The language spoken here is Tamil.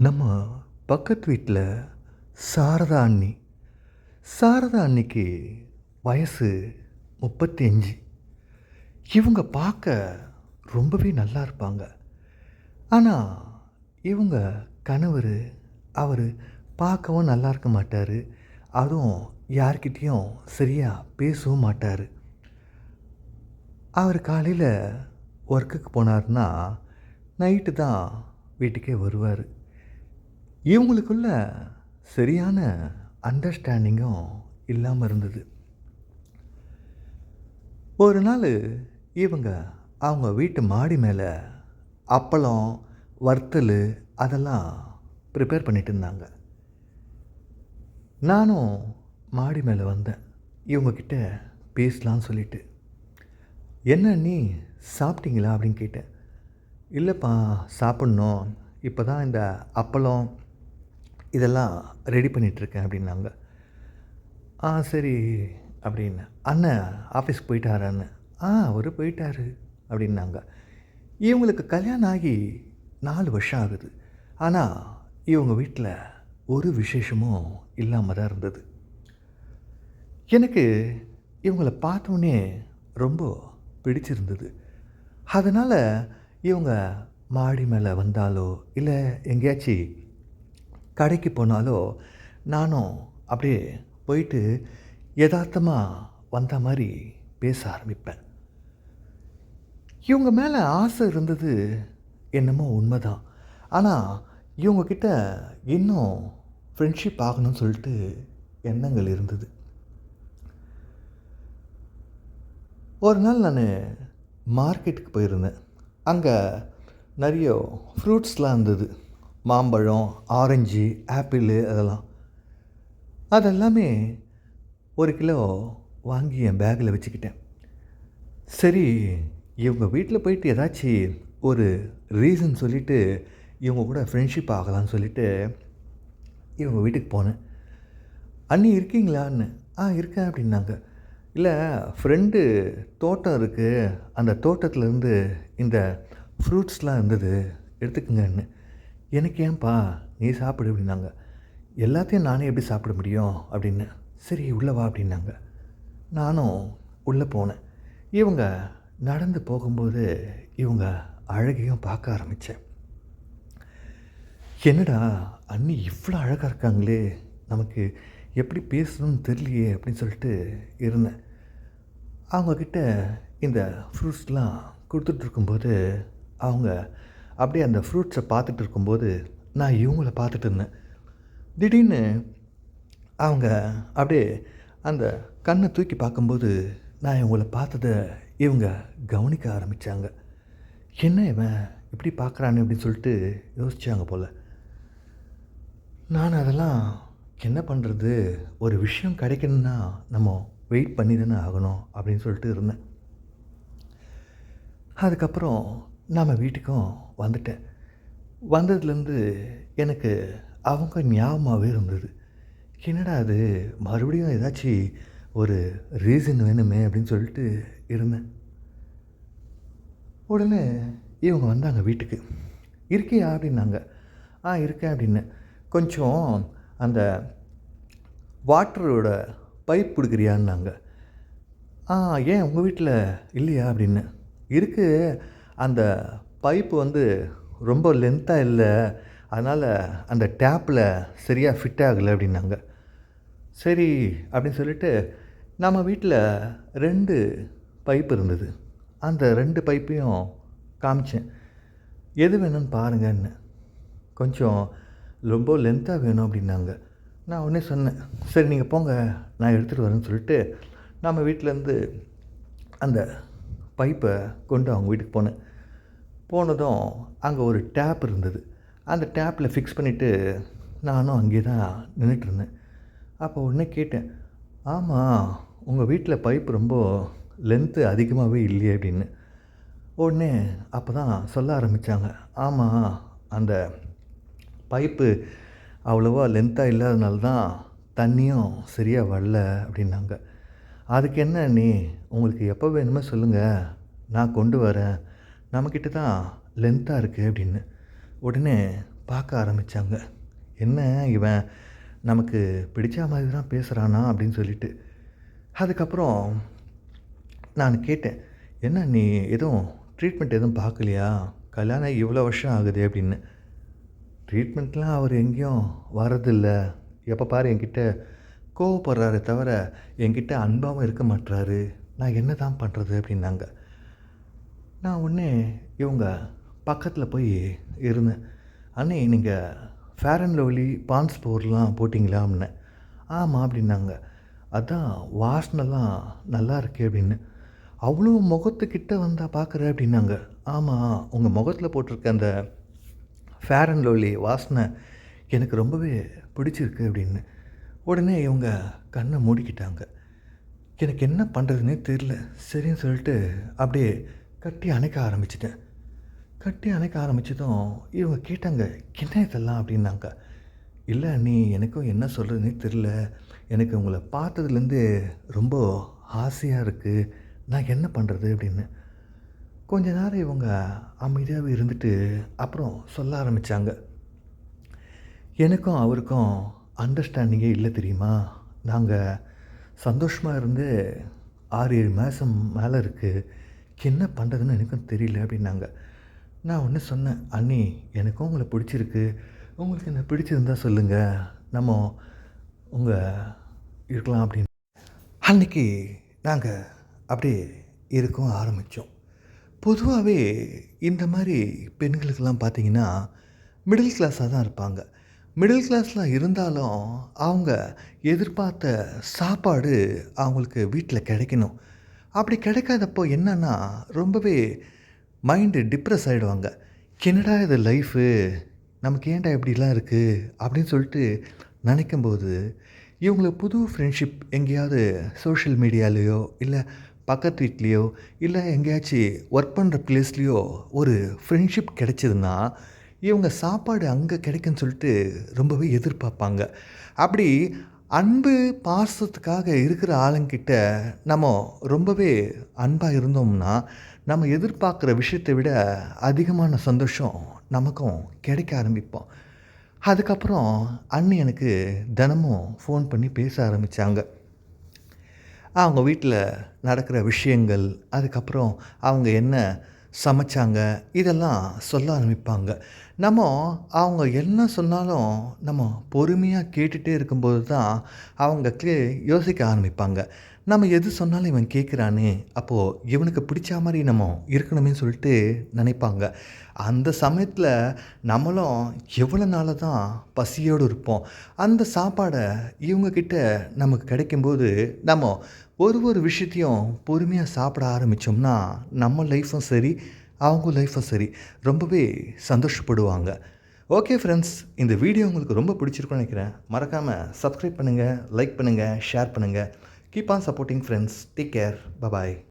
நம்ம பக்கத்து வீட்டில் சாரதா அண்ணி. சாரதா அண்ணிக்கு வயசு 35. இவங்க பார்க்க ரொம்பவே நல்லா இருப்பாங்க. ஆனால் இவங்க கணவர், அவர் பார்க்கவும் நல்லா இருக்க மாட்டார். அதுவும் யார்கிட்டேயும் சரியாக பேசவும் மாட்டார். அவர் காலையில் ஒர்க்குக்கு போனார்னா நைட்டு தான் வீட்டுக்கே வருவார். இவங்களுக்குள்ள சரியான அண்டர்ஸ்டாண்டிங்கும் இல்லாமல் இருந்தது. ஒரு நாள் இவங்க அவங்க வீட்டு மாடி மேலே அப்பளம், வறுத்தல் அதெல்லாம் ப்ரிப்பேர் பண்ணிட்டு இருந்தாங்க. நானும் மாடி மேலே வந்தேன் இவங்கக்கிட்ட பேசலான்னு சொல்லிட்டு. என்ன நீ சாப்பிட்டீங்களா அப்படின்னு கேட்டேன். இல்லைப்பா, சாப்பிட்ணும், இப்போ தான் இந்த அப்பளம் இதெல்லாம் ரெடி பண்ணிகிட்ருக்கேன் அப்படின்னாங்க. சரி அப்படின்னு. அண்ணன் ஆஃபீஸ்க்கு போயிட்டாரான்னு. அவர் போயிட்டாரு அப்படின்னாங்க. இவங்களுக்கு கல்யாணம் ஆகி 4 வருஷம் ஆகுது. ஆனால் இவங்க வீட்டில் ஒரு விசேஷமும் இல்லாமல் தான் இருந்தது. எனக்கு இவங்கள பார்த்தோன்னே ரொம்ப பிடிச்சிருந்தது. அதனால் இவங்க மாடி மேலே வந்தாலோ இல்லை எங்கேயாச்சும் கடைக்கு போனாலோ நானும் அப்படியே போயிட்டு யதார்த்தமாக வந்த மாதிரி பேச ஆரம்பிப்பேன். இவங்க மேலே ஆசை இருந்தது என்னமோ உண்மைதான். ஆனால் இவங்கக்கிட்ட இன்னும் ஃப்ரெண்ட்ஷிப் ஆகணும்னு சொல்லிட்டு எண்ணங்கள் இருந்தது. ஒரு நாள் நான் மார்க்கெட்டுக்கு போயிருந்தேன். அங்கே நிறைய ஃப்ரூட்ஸ்லாம் இருந்தது. மாம்பழம், ஆரஞ்சு, ஆப்பிள் அதெல்லாமே 1 கிலோ வாங்கி என் பேக்கில் வச்சுக்கிட்டேன். சரி, இவங்க வீட்டில் போயிட்டு ஏதாச்சும் ஒரு ரீசன் சொல்லிவிட்டு இவங்க கூட ஃப்ரெண்ட்ஷிப் ஆகலான்னு சொல்லிவிட்டு இவங்க வீட்டுக்கு போனேன். அண்ணி இருக்கீங்களான்னு. இருக்கேன் அப்படின்னாங்க. இல்லை, ஃப்ரெண்டு தோட்டம் இருக்குது, அந்த தோட்டத்துலேருந்து இந்த ஃப்ரூட்ஸ்லாம் இருந்தது, எடுத்துக்கங்கன்னு. எனக்கு ஏன்பா, நீ சாப்பிடு அப்படின்னாங்க. எல்லாத்தையும் நானே எப்படி சாப்பிட முடியும் அப்படின்னு. சரி உள்ளே வா அப்படின்னாங்க. நானும் உள்ளே போனேன். இவங்க நடந்து போகும்போது இவங்க அழகையும் பார்க்க ஆரம்பித்தேன். என்னடா அண்ணி இவ்வளோ அழகாக இருக்காங்களே, நமக்கு எப்படி பேசணும்னு தெரியலையே அப்படின்னு சொல்லிட்டு இருந்தேன். அவங்கக்கிட்ட இந்த ஃப்ரூட்ஸ்லாம் கொடுத்துட்ருக்கும்போது அவங்க அப்படியே அந்த ஃப்ரூட்ஸை பார்த்துட்டு இருக்கும்போது நான் இவங்கள பார்த்துட்டு இருந்தேன். திடீர்னு அவங்க அப்படியே அந்த கண்ணை தூக்கி பார்க்கும்போது நான் இவங்கள பார்த்ததை இவங்க கவனிக்க ஆரம்பித்தாங்க. என்ன இவன் இப்படி பார்க்குறானே அப்படின்னு சொல்லிட்டு யோசித்தாங்க போல். நான் அதெல்லாம் என்ன பண்ணுறது, ஒரு விஷயம் கிடைக்கணுன்னா நம்ம வெயிட் பண்ணி தானே ஆகணும் அப்படின்னு சொல்லிட்டு இருந்தேன். அதுக்கப்புறம் நம்ம வீட்டுக்கும் வந்துட்டேன். வந்ததுலேருந்து எனக்கு அவங்க ஞாபகமாகவே இருந்தது. என்னடா அது, மறுபடியும் ஏதாச்சும் ஒரு ரீசன் வேணுமே அப்படின்னு சொல்லிட்டு இருந்தேன். உடனே இவங்க வந்தாங்க வீட்டுக்கு. இருக்கியா அப்படின்னாங்க. இருக்கேன் அப்படின்னு. கொஞ்சம் அந்த வாட்டரோட பைப் கொடுக்குறியான்னாங்க. ஏன் உங்கள் வீட்டில் இல்லையா அப்படின்னு. இருக்குது, அந்த பைப்பு வந்து ரொம்ப லென்த்தாக இல்லை, அதனால் அந்த டேப்பில் சரியாக ஃபிட் ஆகலை அப்படின்னாங்க. சரி அப்படின்னு சொல்லிட்டு நம்ம வீட்டில் 2 பைப் இருந்தது. அந்த 2 பைப்பையும் காமிச்சேன். எது வேணும்னு பாருங்கன்னு. கொஞ்சம் ரொம்ப லென்த்தாக வேணும் அப்படின்னாங்க. நான் உடனே சொன்னேன், சரி நீங்கள் போங்க, நான் எடுத்துகிட்டு வரேன்னு சொல்லிட்டு நம்ம வீட்டிலேருந்து அந்த பைப்பை கொண்டு அவங்க வீட்டுக்கு போனேன். போனதும் அங்கே ஒரு டேப் இருந்தது. அந்த டேப்பில் ஃபிக்ஸ் பண்ணிவிட்டு நானும் அங்கே தான் நின்றுட்டுருந்தேன். அப்போ உடனே கேட்டேன், ஆமாம் உங்கள் வீட்டில் பைப் ரொம்ப லென்த்து அதிகமாகவே இல்லையே அப்படின்னு. உடனே அப்போ தான் சொல்ல ஆரம்பித்தாங்க, ஆமாம் அந்த பைப்பு அவ்வளோவா லென்த்தாக இல்லாதனால தான் தண்ணியும் சரியாக வரல அப்படின்னாங்க. அதுக்கு என்ன நீ, உங்களுக்கு எப்போ வேணுமோ சொல்லுங்கள், நான் கொண்டு வரேன், நம்மக்கிட்ட தான் லென்த்தாக இருக்குது அப்படின்னு. உடனே பார்க்க ஆரம்பித்தாங்க. என்ன இவன் நமக்கு பிடிச்ச மாதிரி தான் பேசுகிறானா அப்படின்னு சொல்லிட்டு. அதுக்கப்புறம் நான் கேட்டேன், என்ன நீ எதுவும் ட்ரீட்மெண்ட் எதுவும் பார்க்கலையா? கல்யாணம் ஆகி இவ்வளோ வருஷம் ஆகுதே அப்படின்னு. ட்ரீட்மெண்ட்லாம் அவர் எங்கேயும் வரதில்ல. எப்போ பாரு என்கிட்ட கோவப்படுறாரே தவிர, என்கிட்ட அன்பாவும் இருக்க மாட்றாரு. நான் என்ன தான் பண்ணுறது அப்படின்னாங்க. நான் உடனே இவங்க பக்கத்தில் போய் இருந்தேன். அண்ணே நீங்கள் ஃபேர் அண்ட் லவ்லி, பாண்ட்ஸ் பவுடர்லாம் போட்டிங்களா அப்படின்னேன். ஆமாம் அப்படின்னாங்க. அதான் வாசனைலாம் நல்லா இருக்கே அப்படின்னு. அவ்வளோ முகத்துக்கிட்ட வந்தா பார்க்குற அப்படின்னாங்க. ஆமாம், உங்கள் முகத்தில் போட்டிருக்க அந்த ஃபேர் அண்ட் லவ்லி வாசனை எனக்கு ரொம்பவே பிடிச்சிருக்கு அப்படின்னு. உடனே இவங்க கண்ணை மூடிக்கிட்டாங்க. எனக்கு என்ன பண்ணுறதுனே தெரியல. சரின்னு சொல்லிட்டு அப்படியே கட்டி அணைக்க ஆரம்பிச்சிட்டேன். கட்டி அணைக்க ஆரம்பித்ததும் இவங்க கேட்டாங்க, என்ன இதெல்லாம் அப்படின்னாங்க. இல்லை அண்ணி, எனக்கும் என்ன சொல்கிறதுனே தெரில. எனக்கு உங்களை பார்த்ததுலேருந்து ரொம்ப ஆசையாக இருக்குது. நான் என்ன பண்ணுறது அப்படின்னு. கொஞ்ச நேரம் இவங்க அமைதியாகவே இருந்துட்டு அப்புறம் சொல்ல ஆரம்பித்தாங்க. எனக்கும் அவருக்கும் அண்டர்ஸ்டாண்டிங்கே இல்லை தெரியுமா? நாங்கள் சந்தோஷமாக இருந்து 6-7 மாதம் மேலே இருக்குது. என்ன பண்ணுறதுன்னு எனக்கும் தெரியல அப்படின்னாங்க. நான் ஒன்று சொன்னேன், அண்ணி எனக்கும் உங்களை பிடிச்சிருக்கு. உங்களுக்கு என்ன பிடிச்சிருந்தா சொல்லுங்கள், நம்ம உங்கள் இருக்கலாம் அப்படின்னு. அன்றைக்கி நாங்கள் அப்படியே இருக்கவும் ஆரம்பித்தோம். பொதுவாகவே இந்த மாதிரி பெண்களுக்கெல்லாம் பார்த்திங்கன்னா மிடில் கிளாஸாக தான் இருப்பாங்க. மிடில் கிளாஸில் இருந்தாலும் அவங்க எதிர்பார்த்த சாப்பாடு அவங்களுக்கு வீட்டில் கிடைக்கணும். அப்படி கிடைக்காதப்போ என்னன்னா ரொம்பவே மைண்டு டிப்ரெஸ் ஆகிடுவாங்க. என்னடா இது லைஃபு, நமக்கு ஏன்டா இப்படிலாம் இருக்குது அப்படின்னு சொல்லிட்டு நினைக்கும்போது, இவங்களுக்கு புது ஃப்ரெண்ட்ஷிப் எங்கேயாவது சோஷியல் மீடியாலேயோ இல்லை பக்கத்து வீட்லேயோ இல்லை எங்கேயாச்சும் ஒர்க் பண்ணுற ப்ளேஸ்லேயோ ஒரு ஃப்ரெண்ட்ஷிப் கிடைச்சதுன்னா இவங்க சாப்பாடு அங்கே கிடைக்குன்னு சொல்லிட்டு ரொம்பவே எதிர்பார்ப்பாங்க. அப்படி அன்பு பாசத்துக்காக இருக்கிற ஆளுங்கிட்ட நம்ம ரொம்பவே அன்பாக இருந்தோம்னா நம்ம எதிர்பார்க்குற விஷயத்தை விட அதிகமான சந்தோஷம் நமக்கும் கிடைக்க ஆரம்பிப்போம். அதுக்கப்புறம் அண்ணி எனக்கு தினமும் ஃபோன் பண்ணி பேச ஆரம்பித்தாங்க. அவங்க வீட்டில் நடக்கிற விஷயங்கள், அதுக்கப்புறம் அவங்க என்ன சமைச்சாங்க, இதெல்லாம் சொல்ல ஆரம்பிப்பாங்க. நம்ம அவங்க என்ன சொன்னாலும் நம்ம பொறுமையாக கேட்டுகிட்டே இருக்கும்போது தான் அவங்க யோசிக்க ஆரம்பிப்பாங்க. நம்ம எது சொன்னாலும் இவன் கேட்குறானே, அப்போது இவனுக்கு பிடிச்ச மாதிரி நம்ம இருக்கணுமே சொல்லிட்டு நினைப்பாங்க. அந்த சமயத்தில் நம்மளும் எவ்வளோ நாள் தான் பசியோடு இருப்போம். அந்த சாப்பாடை இவங்கக்கிட்ட நமக்கு கிடைக்கும்போது நம்ம ஒரு விஷயத்தையும் பொறுமையாக சாப்பிட ஆரம்பித்தோம்னா நம்ம லைஃப்பும் சரி, அவங்க லைஃப்பும் சரி ரொம்பவே சந்தோஷப்படுவாங்க. ஓகே ஃப்ரெண்ட்ஸ், இந்த வீடியோ உங்களுக்கு ரொம்ப பிடிச்சிருக்குன்னு நினைக்கிறேன். மறக்காமல் சப்ஸ்கிரைப் பண்ணுங்கள், லைக் பண்ணுங்கள், ஷேர் பண்ணுங்கள். Keep on supporting friends. Take care. Bye-bye.